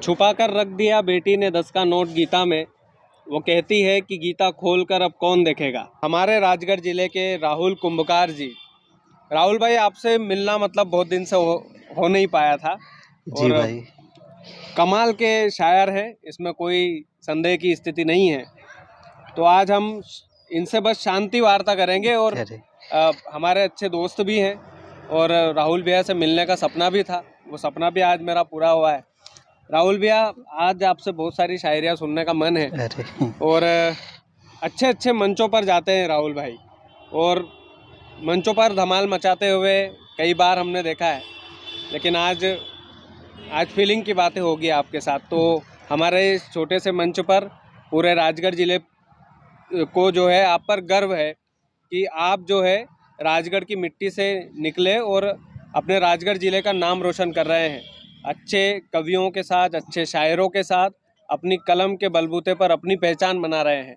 छुपा कर रख दिया बेटी ने 10 का नोट गीता में। वो कहती है कि गीता खोल कर अब कौन देखेगा। हमारे राजगढ़ जिले के राहुल कुंभकार जी। राहुल भाई, आपसे मिलना मतलब बहुत दिन से हो नहीं पाया था। जी और भाई। कमाल के शायर हैं, इसमें कोई संदेह की स्थिति नहीं है। तो आज हम इनसे बस शांति वार्ता करेंगे। और अरे हमारे अच्छे दोस्त भी हैं और राहुल भैया से मिलने का सपना भी था, वो सपना भी आज मेरा पूरा हुआ है। राहुल भैया, आज आपसे बहुत सारी शायरियाँ सुनने का मन है अरे और अच्छे अच्छे मंचों पर जाते हैं राहुल भाई, और मंचों पर धमाल मचाते हुए कई बार हमने देखा है। लेकिन आज फीलिंग की बातें होगी आपके साथ। तो हमारे इस छोटे से मंच पर पूरे राजगढ़ जिले को जो है आप पर गर्व है कि आप जो है राजगढ़ की मिट्टी से निकले और अपने राजगढ़ जिले का नाम रोशन कर रहे हैं। अच्छे कवियों के साथ, अच्छे शायरों के साथ अपनी कलम के बलबूते पर अपनी पहचान बना रहे हैं।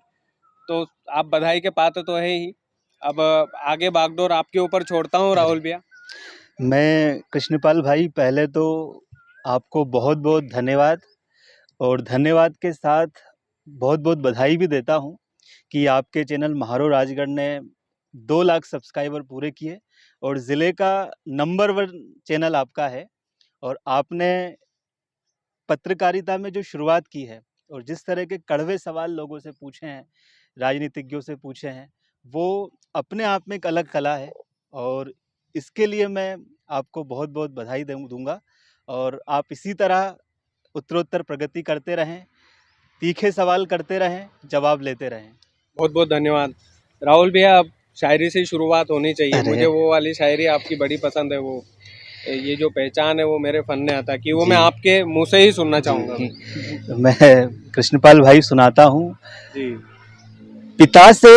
तो आप बधाई के पात्र तो है ही। अब आगे बागडोर आपके ऊपर छोड़ता हूँ राहुल भैया। मैं कृष्णपाल भाई, पहले तो आपको बहुत बहुत धन्यवाद, और धन्यवाद के साथ बहुत बहुत बधाई भी देता हूं कि आपके चैनल महारो राजगढ़ ने 2 लाख सब्सक्राइबर पूरे किए और ज़िले का नंबर 1 चैनल आपका है। और आपने पत्रकारिता में जो शुरुआत की है और जिस तरह के कड़वे सवाल लोगों से पूछे हैं, राजनीतिज्ञों से पूछे हैं, वो अपने आप में एक अलग कला है। और इसके लिए मैं आपको बहुत बहुत बधाई दूंगा। और आप इसी तरह उत्तरोत्तर प्रगति करते रहें, तीखे सवाल करते रहें, जवाब लेते रहें। बहुत बहुत धन्यवाद राहुल भैया। अब शायरी से ही शुरुआत होनी चाहिए। मुझे अरे वो वाली शायरी आपकी बड़ी पसंद है, वो ये जो पहचान है वो मेरे फन ने आता कि वो मैं जी आपके मुंह से ही सुनना चाहूँगा जी, मैं। मैं कृष्णपाल भाई सुनाता हूँ। जी। पिता से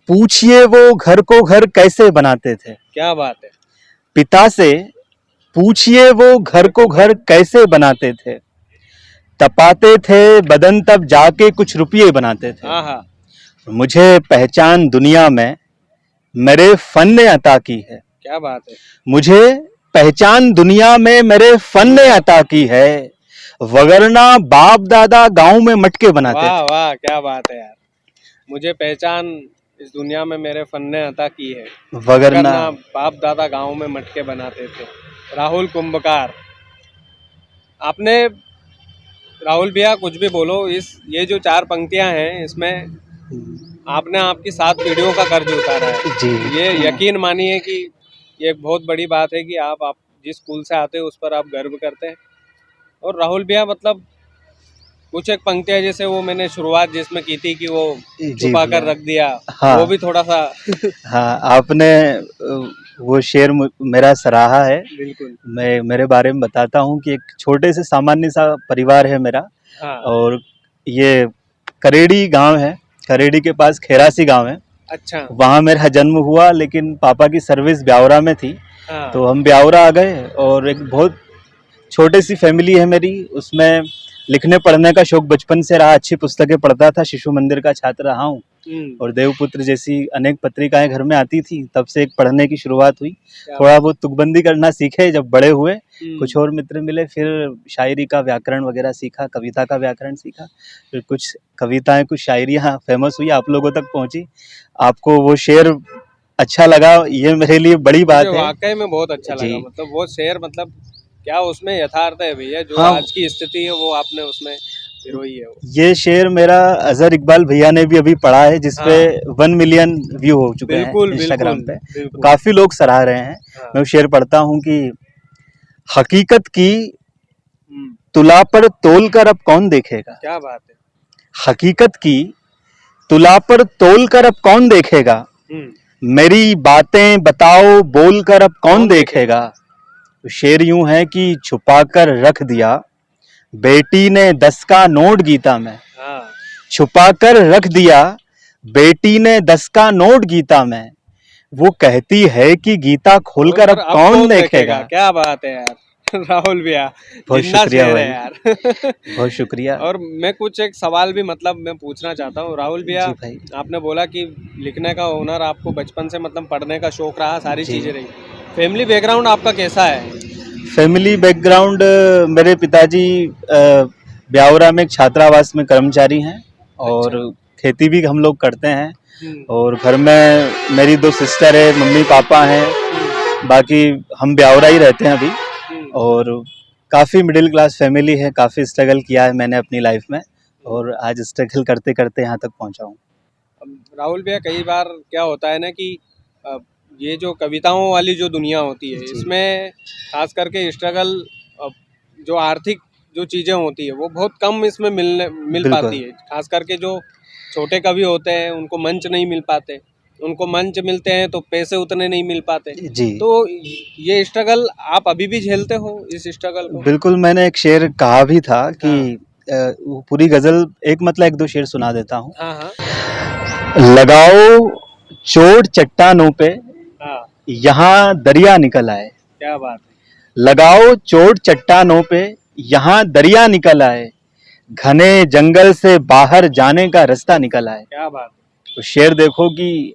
पूछिए वो घर को घर कैसे बनाते थे। क्या बात है। पिता से पूछिए वो घर को घर कैसे बनाते थे। तपाते थे बदन तब जाके कुछ रुपये बनाते थे। हाँ हाँ। मुझे पहचान दुनिया में मेरे फन ने अता की है। क्या बात है। मुझे पहचान दुनिया में मेरे फन ने अता की है, वगरना बाप दादा गांव में मटके बनाते वाह थे। वाह, क्या बात है यार। मुझे पहचान इस दुनिया में मेरे फन ने अता की है, वगरना वरना बाप दादा गाँव में मटके बनाते थे। राहुल कुंभकार। आपने राहुल भैया कुछ भी बोलो, इस ये जो 4 पंक्तियां हैं इसमें आपने आपकी 7 पीढ़ियों का कर्ज उतारा है। जी ये यकीन मानिए कि ये एक बहुत बड़ी बात है कि आप जिस स्कूल से आते हो उस पर आप गर्व करते हैं। और राहुल भैया, मतलब कुछ एक पंक्तियां जैसे वो मैंने शुरुआत जिसमें की थी कि वो जी छुपा कर भैया। रख दिया, हाँ वो भी थोड़ा सा हाँ, आपने वो शेर मेरा सराहा है। बिल्कुल। मैं मेरे बारे में बताता हूँ कि एक छोटे से सामान्य सा परिवार है मेरा। हाँ। और ये करेड़ी गांव है, करेड़ी के पास खेरासी गांव है। अच्छा। वहाँ मेरा जन्म हुआ, लेकिन पापा की सर्विस ब्यावरा में थी, हाँ। तो हम ब्यावरा आ गए। और एक बहुत छोटी सी फैमिली है मेरी, उसमें लिखने पढ़ने का शौक बचपन से रहा, अच्छी पुस्तकें पढ़ता था, शिशु मंदिर का छात्र रहा हूँ। और देवपुत्र जैसी अनेक पत्रिकाएं घर में आती थी, तब से एक पढ़ने की शुरुआत हुई। थोड़ा बहुत तुकबंदी करना सीखे जब बड़े हुए, कुछ और मित्र मिले, फिर शायरी का व्याकरण वगैरह सीखा, कविता का व्याकरण सीखा। फिर कुछ कविताएं, कुछ शायरियाँ फेमस हुई, आप लोगों तक पहुंची। आपको वो शेर अच्छा लगा, ये मेरे लिए बड़ी बात है। वाकई में बहुत अच्छा जी लगा। मतलब वो शेर, मतलब क्या उसमें यथार्थ है भैया, जो हाँ, आज की स्थिति है वो आपने उसमें पिरोई है वो। ये शेर मेरा अजहर इकबाल भैया ने भी अभी पढ़ा है, जिसपे हाँ। 1 मिलियन व्यू हो चुके हैं बिल्कुल इंस्टाग्राम बिल्कुल पे। तो बिल्कुल। काफी लोग सराह रहे हैं। हाँ। मैं वो शेर पढ़ता हूँ कि हकीकत की हम्म। तुला पर तोल कर अब कौन देखेगा। क्या बात है। हकीकत की तुला पर तोल कर अब कौन देखेगा। मेरी बातें बताओ बोल कर अब कौन देखेगा। तो शेर यूं है कि छुपा कर रख दिया बेटी ने 10 का नोट गीता में। हाँ। छुपा कर रख दिया बेटी ने 10 का नोट गीता में। वो कहती है कि गीता खोलकर अब कौन देखेगा। क्या बात है यार राहुल भैया, बहुत जिंदा शुक्रिया शेर है भाई, यार बहुत शुक्रिया। और मैं कुछ एक सवाल भी मतलब मैं पूछना चाहता हूँ राहुल भैया। जी भाई। आपने बोला कि लिखने का हुनर आपको बचपन से, मतलब पढ़ने का शौक रहा, सारी जी, चीजें रही। फैमिली बैकग्राउंड आपका कैसा है। फैमिली बैकग्राउंड, मेरे पिताजी ब्यावरा में एक छात्रावास में कर्मचारी हैं और खेती भी हम लोग करते हैं। और घर में मेरी 2 सिस्टर है, मम्मी पापा हैं, बाकी हम ब्यावरा ही रहते हैं अभी। और काफ़ी मिडिल क्लास फैमिली है, काफ़ी स्ट्रगल किया है मैंने अपनी लाइफ में और आज स्ट्रगल करते करते यहाँ तक पहुँचा हूँ। राहुल भैया, कई बार क्या होता है ना कि ये जो कविताओं वाली जो दुनिया होती है, जी। इसमें खास करके स्ट्रगल, जो आर्थिक जो चीज़ें होती है वो बहुत कम इसमें मिल बिल्कुल। पाती है। खास करके जो छोटे कवि होते हैं उनको मंच नहीं मिल पाते, उनको मंच मिलते हैं तो पैसे उतने नहीं मिल पाते। जी। तो ये स्ट्रगल आप अभी भी झेलते हो, इस स्ट्रगल को? बिल्कुल, मैंने एक शेर कहा भी था कि वो पूरी गज़ल एक मतलब 1-2 शेर सुना देता हूँ। हाँ हाँ लगाओ चोट चट्टानों पे, हाँ, यहाँ दरिया निकल आए। क्या बात है। लगाओ चोट चट्टानों पे, यहाँ दरिया निकल आए। घने जंगल से बाहर जाने का रास्ता निकल आए। क्या बात है। तो शेर देखो कि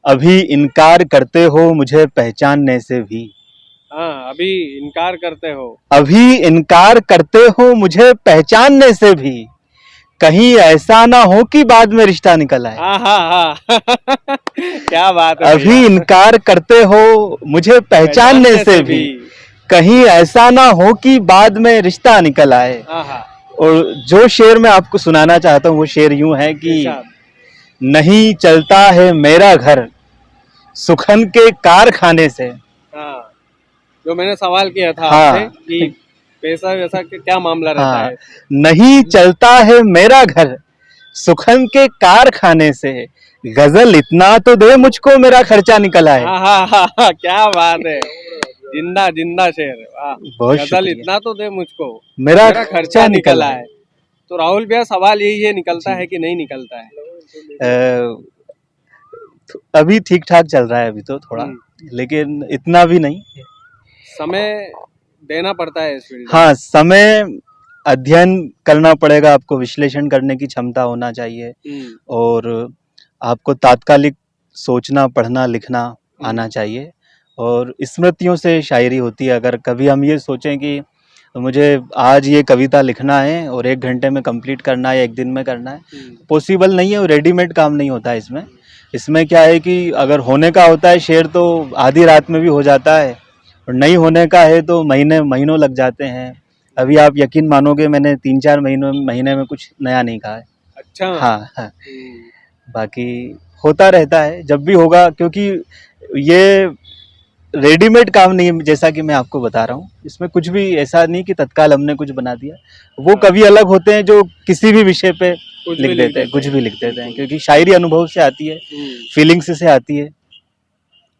अभी इनकार करते हो मुझे पहचानने से भी। हाँ, अभी इनकार करते हो। अभी इनकार करते हो मुझे पहचानने से भी, कहीं ऐसा ना हो कि बाद में रिश्ता निकल आए। हाँ हाँ हाँ क्या बात है अभी भैया। इनकार करते हो मुझे पहचानने से भी, कहीं ऐसा ना हो कि बाद में रिश्ता निकल आए। हाँ हाँ, और जो शेर मैं आपको सुनाना चाहता हूँ वो शेर यूं है कि इरशाद। नहीं चलता है मेरा घर सुखन के कारखाने से। हाँ, जो मैंने सवाल किया था हाँ। आपसे कि पैसा वैसा क्या मामला रहता हाँ, है। नहीं चलता है मेरा घर सुखन के कारखाने से, गजल इतना तो दे मुझको मेरा खर्चा निकल आए। हाँ हाँ हाँ हाँ, क्या बात है। जिंदा जिंदा शेर, वाह। बहुत गजल शुक्रिया। इतना तो दे मुझको, मेरा खर्चा निकल आए। तो राहुल भैया, सवाल यही है, निकलता जी। है कि नहीं निकलता है? अभी ठीक ठाक चल रहा है अभी तो थोड़ा, लेकिन इतना भी नहीं। समय देना पड़ता है इस फील्ड में। हाँ, समय, अध्ययन करना पड़ेगा आपको, विश्लेषण करने की क्षमता होना चाहिए और आपको तात्कालिक सोचना, पढ़ना, लिखना आना चाहिए। और स्मृतियों से शायरी होती है। अगर कभी हम ये सोचें कि मुझे आज ये कविता लिखना है और 1 घंटे में कंप्लीट करना है या 1 दिन में करना है, पॉसिबल नहीं है और रेडीमेड काम नहीं होता है इसमें। इसमें क्या है कि अगर होने का होता है शेर तो आधी रात में भी हो जाता है और नहीं होने का है तो महीनों लग जाते हैं। अभी आप यकीन मानोगे मैंने 3-4 महीने में कुछ नया नहीं कहा है। अच्छा। हाँ, हाँ। बाकी होता रहता है जब भी होगा, क्योंकि ये रेडीमेड काम नहीं है जैसा कि मैं आपको बता रहा हूँ। इसमें कुछ भी ऐसा नहीं कि तत्काल हमने कुछ बना दिया। वो कवि अलग होते हैं जो किसी भी विषय पे लिख देते हैं, कुछ भी लिख देते हैं, क्योंकि शायरी अनुभव से आती है, फीलिंग्स से आती है।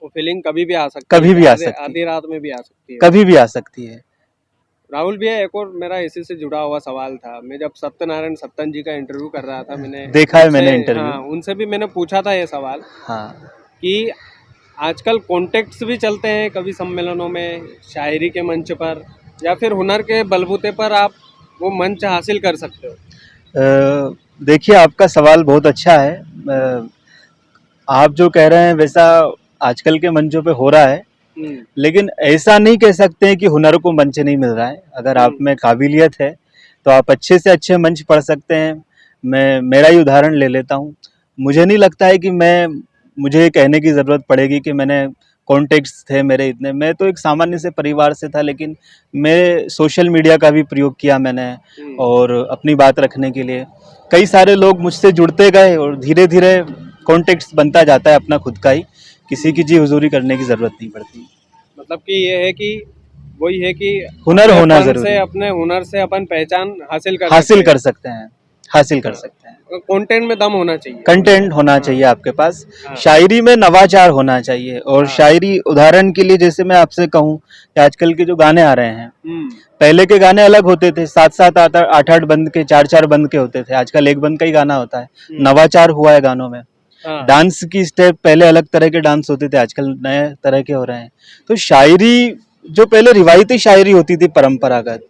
वो फीलिंग कभी भी आ सकती है, कभी भी आ सकती है, आधी रात में भी आ सकती है, कभी भी आ सकती है। राहुल भैया, एक और मेरा इसी से जुड़ा हुआ सवाल था। मैं जब सत्यनारायण सत्तन जी का इंटरव्यू कर रहा था, मैंने देखा है मैंने इंटरव्यू। हाँ, उनसे भी मैंने पूछा था ये सवाल। हाँ। कि आजकल कॉन्टेक्ट्स भी चलते हैं कवि सम्मेलनों में, शायरी के मंच पर, या फिर हुनर के बलबूते पर आप वो मंच हासिल कर सकते हो? देखिए, आपका सवाल बहुत अच्छा है। आप जो कह रहे हैं वैसा आजकल के मंचों पे हो रहा है, लेकिन ऐसा नहीं कह सकते हैं कि हुनर को मंच नहीं मिल रहा है। अगर आप में काबिलियत है तो आप अच्छे से अच्छे मंच पढ़ सकते हैं। मैं मेरा ही उदाहरण ले लेता हूँ। मुझे नहीं लगता है कि मुझे कहने की ज़रूरत पड़ेगी कि मैंने कॉन्टेक्ट्स थे मेरे इतने। मैं तो एक सामान्य से परिवार से था, लेकिन मैं सोशल मीडिया का भी प्रयोग किया मैंने और अपनी बात रखने के लिए कई सारे लोग मुझसे जुड़ते गए और धीरे धीरे कॉन्टेक्ट्स बनता जाता है अपना खुद का ही। किसी की जी हुजूरी करने की ज़रूरत नहीं पड़ती। मतलब कि ये है कि वही है कि हुनर होना ज़रूरी है। अपने हुनर से अपन पहचान हासिल कर सकते हैं, हासिल कर सकते हैं। कंटेंट में दम होना चाहिए, कंटेंट होना चाहिए आपके पास। शायरी में नवाचार होना चाहिए। और शायरी, उदाहरण के लिए जैसे मैं आपसे कहूँ कि आजकल के जो गाने आ रहे हैं, पहले के गाने अलग होते थे, 7-7, 8-8 बंद के, 4-4 बंद के होते थे। आजकल 1 बंद का ही गाना होता है। नवाचार हुआ है गानों में। डांस की स्टेप, पहले अलग तरह के डांस होते थे, आजकल नए तरह के हो रहे हैं। तो शायरी जो पहले रिवायती शायरी होती थी परंपरागत,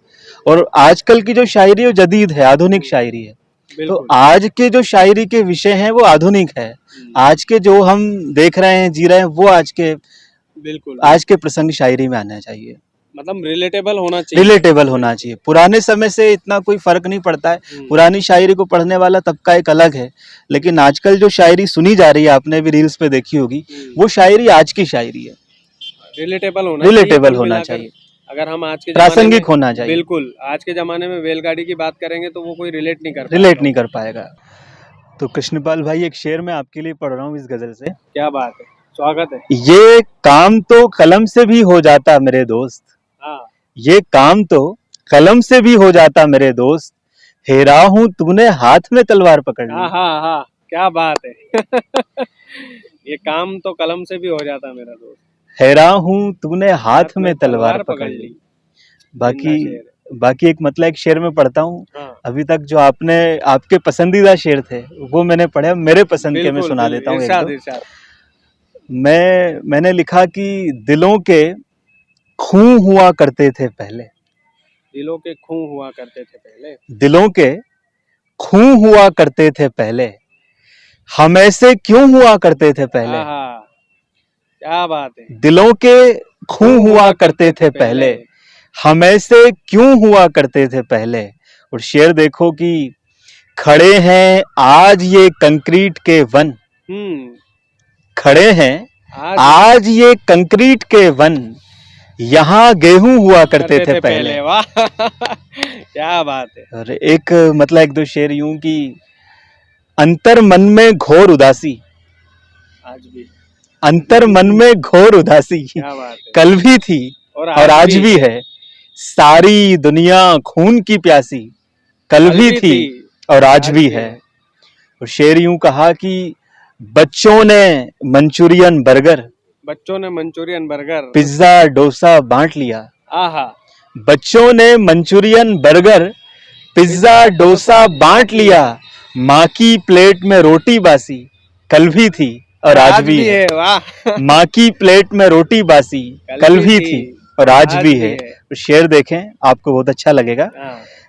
और आजकल की जो शायरी वो जदीद है, आधुनिक शायरी है। तो आज के जो शायरी के विषय हैं वो आधुनिक है। आज के जो हम देख रहे हैं, जी रहे हैं, वो आज के प्रसंग शायरी में आना चाहिए। मतलब रिलेटेबल होना चाहिए। रिलेटेबल होना चाहिए। पुराने समय से इतना कोई फर्क नहीं पड़ता है, पुरानी शायरी को पढ़ने वाला तबका एक अलग है, लेकिन आजकल जो शायरी सुनी जा रही है, आपने भी रील्स पे देखी होगी, वो शायरी आज की शायरी है, रिलेटेबल होना चाहिए, रिलेटेबल कुल होना मिलाकर। चाहिए, अगर हम आज के जमाने में प्रासंगिक होना चाहिए, बिल्कुल आज के जमाने में बैलगाड़ी की बात करेंगे तो वो कोई रिलेट नहीं कर रिलेट पाएगा। नहीं कर पाएगा। तो कृष्णपाल भाई, एक शेर मैं आपके लिए पढ़ रहा हूँ इस गजल से। क्या बात है, स्वागत है। ये काम तो कलम से भी हो जाता मेरे दोस्त, हाँ ये काम तो कलम से भी हो जाता मेरे दोस्त, हेरा हूं तूने हाथ में तलवार पकड़ हाँ ली। हाँ हाँ, क्या बात है। ये काम तो कलम से भी हो जाता मेरा दोस्त, हैरान हूं तूने हाथ में तलवार पकड़ ली। जिंदा बाकी शेर है। बाकी एक मतलब एक शेर में पढ़ता हूँ। हाँ अभी तक जो आपने आपके पसंदीदा शेर थे वो मैंने पढ़े, अब मेरे पसंद के मैं बिल्कुल सुना देता हूँ एक इरशाद दो। इरशाद। मैंने लिखा कि दिलों के खूं हुआ करते थे पहले, दिलों के खून हुआ करते थे पहले, दिलों के खूं हुआ करते थे पहले, हम ऐसे क्यों हुआ करते थे पहले। हाँ हाँ, क्या बात है। दिलों के खूं हुआ करते थे पहले, हम ऐसे क्यों हुआ करते थे पहले। और शेर देखो कि खड़े हैं आज ये कंक्रीट के वन, खड़े हैं आज ये कंक्रीट के वन, यहाँ गेहूं हुआ करते थे पहले। वाह क्या बात है। और एक मतलब एक दो शेर यूं कि अंतर मन में घोर उदासी, आज भी, अंतर मन में घोर उदासी, क्या बात है। कल भी थी और आज भी है, सारी दुनिया खून की प्यासी, कल भी थी और आज भी है। और शेर यूं कहा कि बच्चों ने मंचूरियन बर्गर, बच्चों ने मंचूरियन बर्गर, पिज्जा डोसा बांट लिया। आहा, बच्चों ने मंचूरियन बर्गर पिज्जा डोसा बांट लिया, माँ की प्लेट में रोटी बासी, कल भी थी और आज भी है। वाह, माँ की प्लेट में रोटी बासी, कल भी थी और आज भी है। तो शेर देखें, आपको बहुत अच्छा लगेगा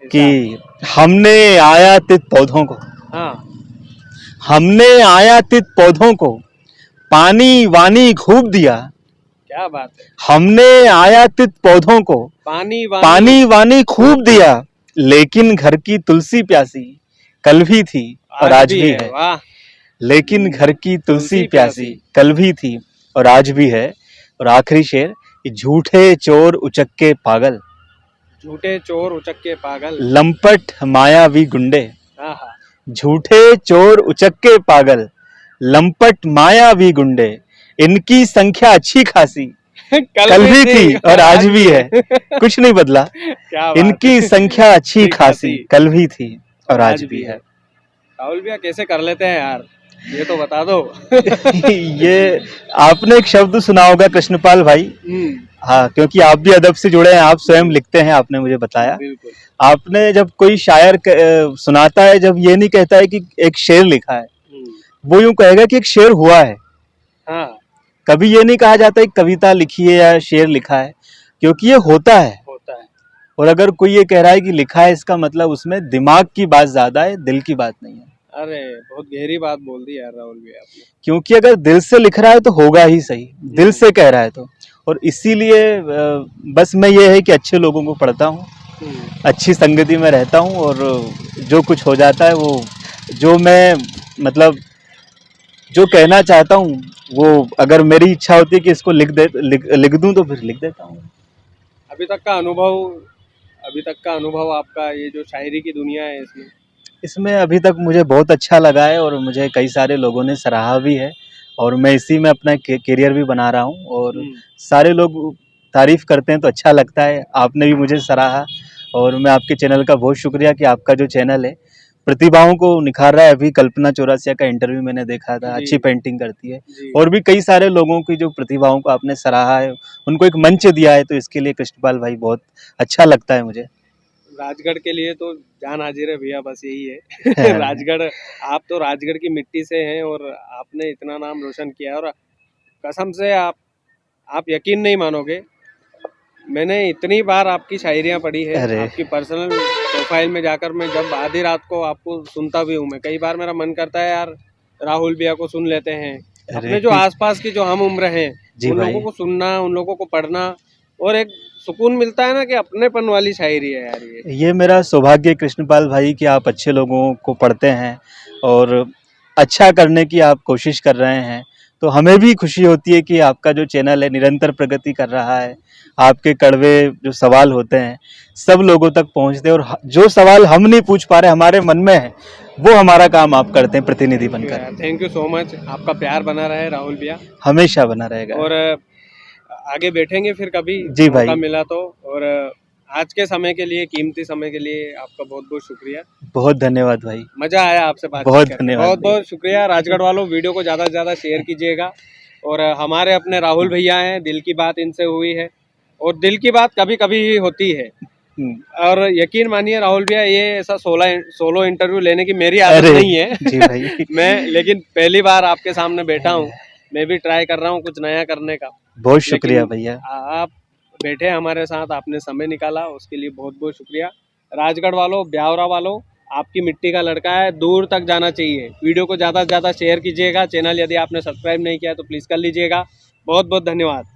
कि हमने आयातित पौधों को, हमने आयातित पौधों को पानी वानी खूब दिया। क्या बात है। हमने आयातित पौधों को पानी वानी खूब दिया, लेकिन घर की तुलसी प्यासी, कल भी थी और आज भी है। वाह, लेकिन घर की तुलसी प्यासी, कल भी थी और आज भी है। और आखिरी शेर, झूठे चोर उचक्के पागल, झूठे चोर उचक्के पागल, लंपट मायावी गुंडे, आहा, झूठे चोर उचक्के पागल, लंपट मायावी गुंडे, इनकी संख्या अच्छी खासी, कल भी थी और आज भी है, कुछ नहीं बदला। इनकी संख्या अच्छी खासी, कल भी थी और आज भी है। राहुल भैया कैसे कर लेते हैं यार, ये तो बता दो। ये आपने एक शब्द सुना होगा कृष्णपाल भाई, हाँ, क्योंकि आप भी अदब से जुड़े हैं, आप स्वयं लिखते हैं, आपने मुझे बताया। आपने जब कोई शायर सुनाता है, जब ये नहीं कहता है कि एक शेर लिखा है, वो यूं कहेगा कि एक शेर हुआ है। हाँ। कभी ये नहीं कहा जाता कि कविता लिखी है या शेर लिखा है, क्योंकि ये होता है। और अगर कोई ये कह रहा है कि लिखा है, इसका मतलब उसमें दिमाग की बात ज्यादा है, दिल की बात नहीं है। अरे बहुत गहरी बात बोल दी यार राहुल भैया आपने, क्योंकि अगर दिल से लिख रहा है तो होगा ही सही, दिल से कह रहा है तो। और इसीलिए बस मैं ये है कि अच्छे लोगों को पढ़ता हूँ, अच्छी संगति में रहता हूँ, और जो कुछ हो जाता है वो, जो मैं मतलब जो कहना चाहता हूँ वो, अगर मेरी इच्छा होती है कि इसको लिख दूं तो फिर लिख देता हूँ। अभी तक का अनुभव आपका, ये जो शायरी की दुनिया है इसमें अभी तक मुझे बहुत अच्छा लगा है, और मुझे कई सारे लोगों ने सराहा भी है, और मैं इसी में अपना करियर भी बना रहा हूँ, और सारे लोग तारीफ करते हैं तो अच्छा लगता है। आपने भी मुझे सराहा, और मैं आपके चैनल का बहुत शुक्रिया कि आपका जो चैनल है प्रतिभाओं को निखार रहा है। अभी कल्पना चौरसिया का इंटरव्यू मैंने देखा था, अच्छी पेंटिंग करती है, और भी कई सारे लोगों की जो प्रतिभाओं को आपने सराहा है, उनको एक मंच दिया है, तो इसके लिए कृष्णपाल भाई बहुत अच्छा लगता है मुझे। राजगढ़ के लिए तो जान हाजिर है भैया, बस यही है। राजगढ़, आप तो राजगढ़ की मिट्टी से हैं, और आपने इतना नाम रोशन किया, और कसम से आप यकीन नहीं मानोगे, मैंने इतनी बार आपकी शायरियाँ पढ़ी है, आपकी पर्सनल प्रोफाइल में जाकर मैं जब आधी रात को आपको सुनता भी हूँ। मैं कई बार मेरा मन करता है यार राहुल भैया को सुन लेते हैं, अपने जो आसपास की जो हम उम्र हैं उन लोगों को सुनना, उन लोगों को पढ़ना, और एक सुकून मिलता है ना कि अपनेपन वाली शायरी है यार ये। मेरा सौभाग्य कृष्णपाल भाई कि आप अच्छे लोगों को पढ़ते हैं और अच्छा करने की आप कोशिश कर रहे हैं, तो हमें भी खुशी होती है कि आपका जो चैनल है निरंतर प्रगति कर रहा है। आपके कड़वे जो सवाल होते हैं सब लोगों तक पहुंचते हैं, और जो सवाल हम नहीं पूछ पा रहे हमारे मन में है, वो हमारा काम आप करते हैं प्रतिनिधि बनकर। थैंक यू सो मच, आपका प्यार बना रहे राहुल भैया। हमेशा बना रहेगा। और आगे बैठेंगे फिर कभी जी मौका भाई, मिला तो। और आज के समय के लिए, कीमती समय के लिए आपका बहुत बहुत शुक्रिया। बहुत धन्यवाद भाई। मजा आया आपसे बातचीत बहुत करके। धन्यवाद बहुत भाई। बहुत शुक्रिया राजगढ़ वालों, वीडियो को ज़्यादा से ज़्यादा शेयर कीजिएगा। और हमारे अपने राहुल भैया हैं, दिल की बात इनसे हुई है, और दिल की बात कभी कभी ही होती है। और यकीन मानिए राहुल भैया, ये ऐसा सोलो इंटरव्यू लेने की मेरी आदत अरे नहीं है। जी भाई। मैं लेकिन पहली बार आपके सामने बैठा हूँ। मैं भी ट्राई कर रहा हूँ कुछ नया करने का। बहुत शुक्रिया लेकिन भैया। आप बैठे हमारे साथ, आपने समय निकाला, उसके लिए बहुत बहुत शुक्रिया। राजगढ़ वालों, ब्यावरा वालों, आपकी मिट्टी का लड़का है, दूर तक जाना चाहिए। वीडियो को ज़्यादा से ज़्यादा शेयर कीजिएगा। चैनल यदि आपने सब्सक्राइब नहीं किया है तो प्लीज़ कर लीजिएगा। बहुत बहुत धन्यवाद।